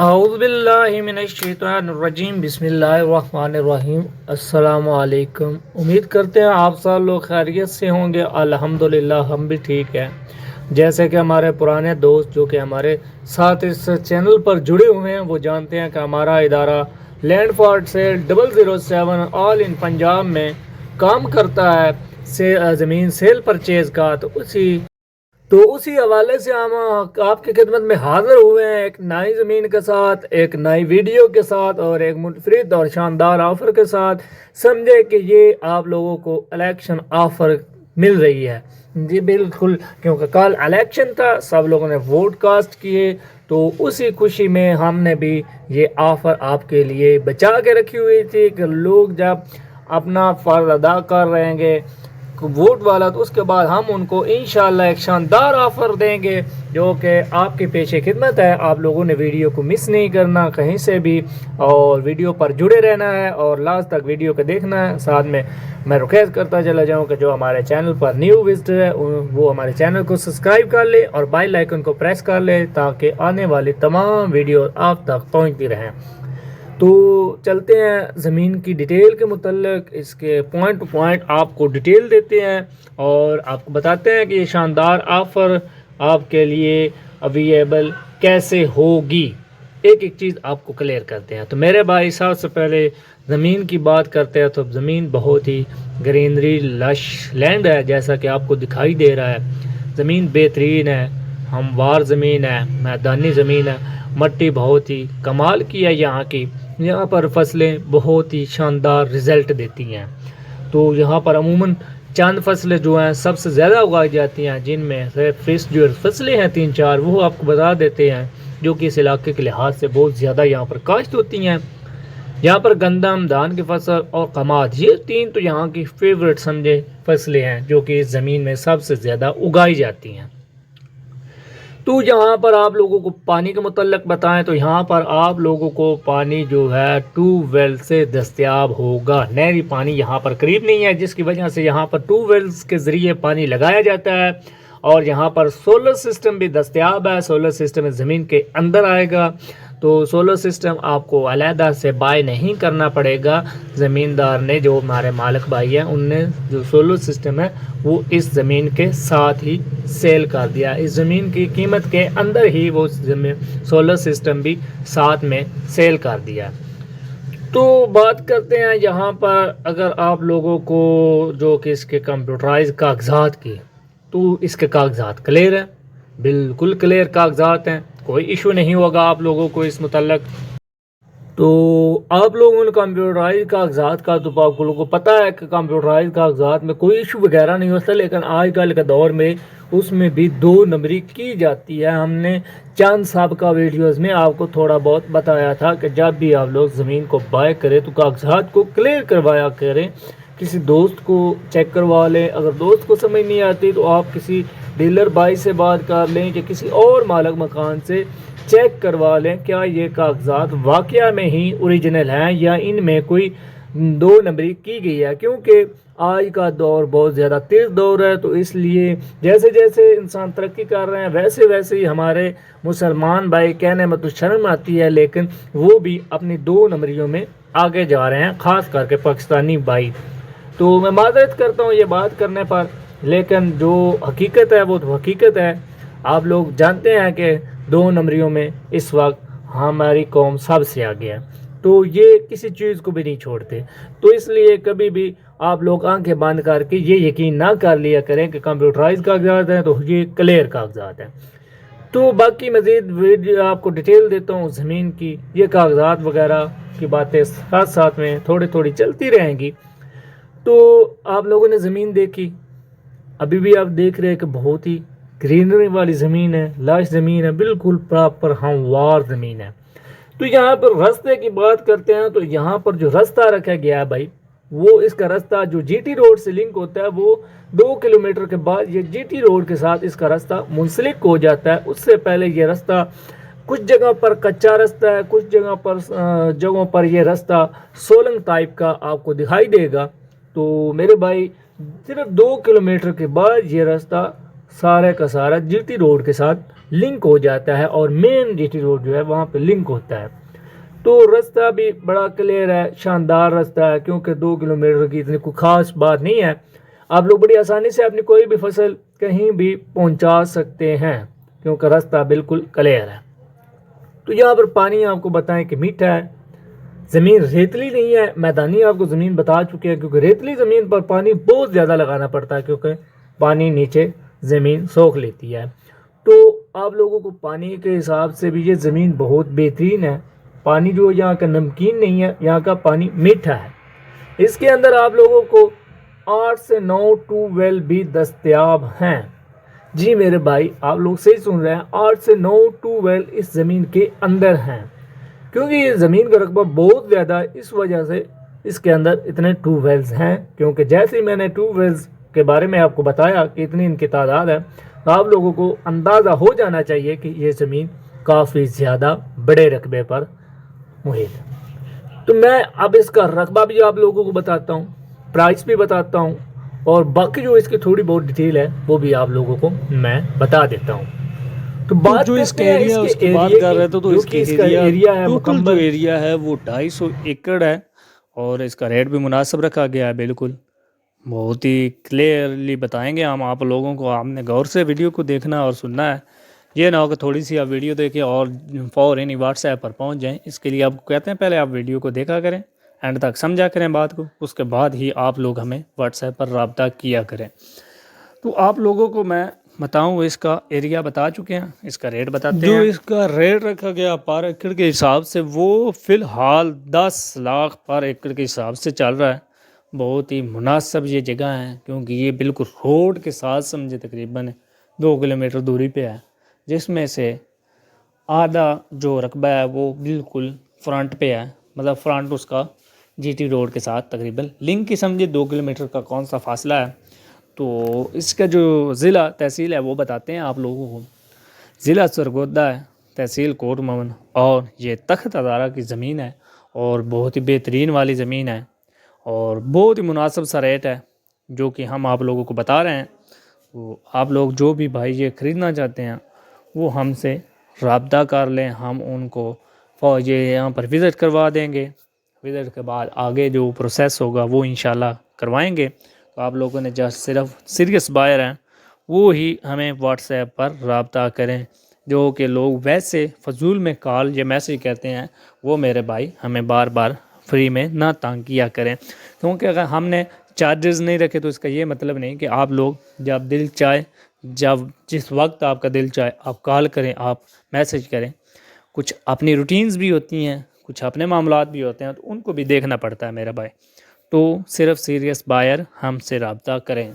اعوذ باللہ من الشیطان الرجیم بسم اللہ الرحمن الرحیم السلام علیکم۔ امید کرتے ہیں آپ سب لوگ خیریت سے ہوں گے۔ الحمدللہ ہم بھی ٹھیک ہیں۔ جیسے کہ ہمارے پرانے دوست جو کہ ہمارے ساتھ اس چینل پر جڑے ہوئے ہیں وہ جانتے ہیں کہ ہمارا ادارہ لینڈ فارڈ سیل 007 آل ان پنجاب میں کام کرتا ہے، زمین سیل پرچیز کا۔ تو اسی حوالے سے ہم آپ کی خدمت میں حاضر ہوئے ہیں ایک نئی زمین کے ساتھ، ایک نئی ویڈیو کے ساتھ اور ایک منفرد اور شاندار آفر کے ساتھ۔ سمجھے کہ یہ آپ لوگوں کو الیکشن آفر مل رہی ہے۔ جی بالکل، کیونکہ کل الیکشن تھا، سب لوگوں نے ووٹ کاسٹ کیے، تو اسی خوشی میں ہم نے بھی یہ آفر آپ کے لیے بچا کے رکھی ہوئی تھی کہ لوگ جب اپنا فرض ادا کر رہیں گے ووٹ والا، تو اس کے بعد ہم ان کو انشاءاللہ ایک شاندار آفر دیں گے جو کہ آپ کی پیش خدمت ہے۔ آپ لوگوں نے ویڈیو کو مس نہیں کرنا کہیں سے بھی، اور ویڈیو پر جڑے رہنا ہے اور لاسٹ تک ویڈیو کو دیکھنا ہے۔ ساتھ میں ریکویسٹ کرتا چلا جاؤں کہ جو ہمارے چینل پر نیو وزٹر ہے وہ ہمارے چینل کو سبسکرائب کر لے اور بیل آئیکن کو پریس کر لے تاکہ آنے والی تمام ویڈیو آپ تک پہنچتی رہیں۔ تو چلتے ہیں زمین کی ڈیٹیل کے متعلق، اس کے پوائنٹ ٹو پوائنٹ آپ کو ڈیٹیل دیتے ہیں اور آپ کو بتاتے ہیں کہ یہ شاندار آفر آپ کے لیے اویلیبل کیسے ہوگی۔ ایک ایک چیز آپ کو کلیئر کرتے ہیں۔ تو میرے بھائی سب سے پہلے زمین کی بات کرتے ہیں، تو زمین بہت ہی گرینری لش لینڈ ہے، جیسا کہ آپ کو دکھائی دے رہا ہے۔ زمین بہترین ہے، ہموار زمین ہے، میدانی زمین ہے، مٹی بہت ہی کمال کی ہے یہاں کی۔ یہاں پر فصلیں بہت ہی شاندار رزلٹ دیتی ہیں۔ تو یہاں پر عموماً چند فصلیں جو ہیں سب سے زیادہ اگائی جاتی ہیں، جن میں سے جو فصلیں ہیں 3-4 وہ آپ کو بتا دیتے ہیں، جو کہ اس علاقے کے لحاظ سے بہت زیادہ یہاں پر کاشت ہوتی ہیں۔ یہاں پر گندم، دھان کی فصل اور قماد، یہ 3 تو یہاں کی فیورٹ سمجھے فصلیں ہیں جو کہ اس زمین میں سب سے زیادہ اگائی جاتی ہیں۔ تو یہاں پر آپ لوگوں کو پانی کے متعلق بتائیں تو یہاں پر آپ لوگوں کو پانی جو ہے ٹیوب ویل سے دستیاب ہوگا۔ نہری پانی یہاں پر قریب نہیں ہے، جس کی وجہ سے یہاں پر ٹیوب ویلز کے ذریعے پانی لگایا جاتا ہے، اور یہاں پر سولر سسٹم بھی دستیاب ہے۔ سولر سسٹم زمین کے اندر آئے گا، تو سولر سسٹم آپ کو علیحدہ سے بائی نہیں کرنا پڑے گا۔ زمیندار نے، جو ہمارے مالک بھائی ہیں، ان نے جو سولر سسٹم ہے وہ اس زمین کے ساتھ ہی سیل کر دیا۔ اس زمین کی قیمت کے اندر ہی وہ سولر سسٹم بھی ساتھ میں سیل کر دیا۔ تو بات کرتے ہیں یہاں پر، اگر آپ لوگوں کو جو کہ اس کے کمپیوٹرائز کاغذات کی، تو اس کے کاغذات کلیئر ہیں، بالکل کلیئر کاغذات ہیں، کوئی ایشو نہیں ہوگا آپ لوگوں کو اس متعلق۔ تو آپ لوگوں نے کمپیوٹرائز کاغذات کا تو آپ لوگوں کو پتہ ہے کہ کمپیوٹرائز کاغذات میں کوئی ایشو وغیرہ نہیں ہوتا، لیکن آج کل کے دور میں اس میں بھی 2 نمبری کی جاتی ہے۔ ہم نے چند سابقہ ویڈیوز میں آپ کو تھوڑا بہت بتایا تھا کہ جب بھی آپ لوگ زمین کو بائی کریں تو کاغذات کو کلیئر کروایا کریں، کسی دوست کو چیک کروا لیں۔ اگر دوست کو سمجھ نہیں آتی تو آپ کسی ڈیلر بھائی سے بات کر لیں کہ کسی اور مالک مکان سے چیک کروا لیں کیا یہ کاغذات واقعہ میں ہی اوریجنل ہیں یا ان میں کوئی 2 نمبری کی گئی ہے، کیونکہ آج کا دور بہت زیادہ تیز دور ہے۔ تو اس لیے جیسے جیسے انسان ترقی کر رہے ہیں ویسے ویسے ہی ہمارے مسلمان بھائی، کہنے میں تو شرم آتی ہے لیکن وہ بھی اپنی 2 نمبریوں میں آگے جا رہے ہیں، خاص کر کے پاکستانی بھائی۔ تو میں معذرت کرتا ہوں یہ بات کرنے پر، لیکن جو حقیقت ہے وہ تو حقیقت ہے۔ آپ لوگ جانتے ہیں کہ 2 نمبریوں میں اس وقت ہماری قوم سب سے آگے ہے، تو یہ کسی چیز کو بھی نہیں چھوڑتے۔ تو اس لیے کبھی بھی آپ لوگ آنکھیں بند کر کے یہ یقین نہ کر لیا کریں کہ کمپیوٹرائز کاغذات ہیں تو یہ کلیئر کاغذات ہیں۔ تو باقی مزید ویڈیو آپ کو ڈیٹیل دیتا ہوں زمین کی، یہ کاغذات وغیرہ کی باتیں ساتھ ساتھ میں تھوڑی تھوڑی چلتی رہیں گی۔ تو آپ لوگوں نے زمین دیکھی، ابھی بھی آپ دیکھ رہے ہیں کہ بہت ہی گرینری والی زمین ہے، لاش زمین ہے، بالکل پراپر ہموار زمین ہے۔ تو یہاں پر رستے کی بات کرتے ہیں تو یہاں پر جو رستہ رکھا گیا ہے بھائی، وہ اس کا رستہ جو جی ٹی روڈ سے لنک ہوتا ہے، وہ 2 کلومیٹر کے بعد یہ جی ٹی روڈ کے ساتھ اس کا رستہ منسلک ہو جاتا ہے۔ اس سے پہلے یہ رستہ کچھ جگہ پر کچا رستہ ہے، کچھ جگہوں پر یہ رستہ سولنگ ٹائپ کا آپ کو دکھائی دے گا۔ تو میرے بھائی صرف 2 کلومیٹر کے بعد یہ راستہ سارے کا سارا جی ٹی روڈ کے ساتھ لنک ہو جاتا ہے اور مین جی ٹی روڈ جو ہے وہاں پہ لنک ہوتا ہے. تو راستہ بھی بڑا کلیئر ہے, شاندار راستہ ہے, کیونکہ 2 کلومیٹر کی اتنی کوئی خاص بات نہیں ہے. آپ لوگ بڑی آسانی سے اپنی کوئی بھی فصل کہیں بھی پہنچا سکتے ہیں کیونکہ راستہ بالکل کلیئر ہے. تو یہاں پر پانی آپ کو بتائیں کہ میٹھا ہے, زمین ریتلی نہیں ہے, میدانی آپ کو زمین بتا چکے ہیں, کیونکہ ریتلی زمین پر پانی بہت زیادہ لگانا پڑتا ہے کیونکہ پانی نیچے زمین سوکھ لیتی ہے. تو آپ لوگوں کو پانی کے حساب سے بھی یہ زمین بہت بہترین ہے. پانی جو یہاں کا نمکین نہیں ہے, یہاں کا پانی میٹھا ہے. اس کے اندر آپ لوگوں کو 8 سے 9 ٹیوب ویل بھی دستیاب ہیں. جی میرے بھائی, آپ لوگ صحیح سن رہے ہیں, 8 سے 9 ٹیوب ویل اس زمین کے اندر ہیں. کیونکہ یہ زمین کا رقبہ بہت زیادہ ہے, اس وجہ سے اس کے اندر اتنے ٹیوب ویلز ہیں. کیونکہ جیسے ہی میں نے ٹیوب ویلز کے بارے میں آپ کو بتایا کہ اتنی ان کی تعداد ہے, تو آپ لوگوں کو اندازہ ہو جانا چاہیے کہ یہ زمین کافی زیادہ بڑے رقبے پر محیط ہے. تو میں اب اس کا رقبہ بھی آپ لوگوں کو بتاتا ہوں, پرائس بھی بتاتا ہوں, اور باقی جو اس کی تھوڑی بہت ڈیٹیل ہے وہ بھی آپ لوگوں کو میں بتا دیتا ہوں. تو بات جو اس کا کرتے ہیں ایریا اس اس کے کی بات ایریے کر کی, رہے تھے, تو جو اس کہ کے اس کا ایریا ہے ٹوٹل جو مکمل. ایریا ہے وہ 250 ایکڑ ہے, اور اس کا ریٹ بھی مناسب رکھا گیا ہے. بالکل بہت ہی کلیئرلی بتائیں گے ہم آپ لوگوں کو. آپ نے غور سے ویڈیو کو دیکھنا اور سننا ہے, یہ نہ ہو کہ تھوڑی سی آپ ویڈیو دیکھیں اور فوراً واٹس ایپ پر پہنچ جائیں. اس کے لیے آپ کو کہتے ہیں پہلے آپ ویڈیو کو دیکھا کریں, اینڈ تک سمجھا کریں بات کو, اس کے بعد ہی آپ لوگ ہمیں واٹس ایپ پر رابطہ کیا کریں. تو آپ لوگوں کو میں بتاؤں, اس کا ایریا بتا چکے ہیں, اس کا ریٹ بتاتے ہیں. جو اس کا ریٹ رکھا گیا پر ایکڑ کے حساب سے, وہ فی الحال 10 لاکھ پر ایکڑ کے حساب سے چل رہا ہے. بہت ہی مناسب یہ جگہ ہے, کیونکہ یہ بالکل روڈ کے ساتھ سمجھے تقریباً 2 کلومیٹر دوری پہ ہے, جس میں سے آدھا جو رقبہ ہے وہ بالکل فرنٹ پہ ہے. مطلب فرنٹ اس کا جی ٹی روڈ کے ساتھ تقریباً لنک کی سمجھے 2 کلومیٹر کا کون سا فاصلہ ہے. تو اس کا جو ضلع تحصیل ہے وہ بتاتے ہیں آپ لوگوں کو. ضلع سرگودا ہے, تحصیل کوٹ مون, اور یہ تخت ہزارہ کی زمین ہے, اور بہت ہی بہترین والی زمین ہے, اور بہت ہی مناسب سا ریٹ ہے جو کہ ہم آپ لوگوں کو بتا رہے ہیں. وہ آپ لوگ جو بھی بھائی یہ خریدنا چاہتے ہیں وہ ہم سے رابطہ کر لیں, ہم ان کو یہ یہاں پر وزٹ کروا دیں گے. وزٹ کے بعد آگے جو پروسیس ہوگا وہ انشاءاللہ کروائیں گے. تو آپ لوگوں نے جو صرف سیریس بائر ہیں وہ ہی ہمیں واٹس ایپ پر رابطہ کریں. جو کہ لوگ ویسے فضول میں کال یا میسیج کہتے ہیں, وہ میرے بھائی ہمیں بار بار فری میں نہ تنگ کیا کریں. کیونکہ اگر ہم نے چارجز نہیں رکھے تو اس کا یہ مطلب نہیں کہ آپ لوگ جب دل چاہے, جس وقت آپ کا دل چاہے آپ کال کریں, آپ میسیج کریں. کچھ اپنی روٹینز بھی ہوتی ہیں, کچھ اپنے معاملات بھی ہوتے ہیں, تو ان کو بھی دیکھنا پڑتا ہے میرا بھائی. تو صرف سیریس بائر ہم سے رابطہ کریں.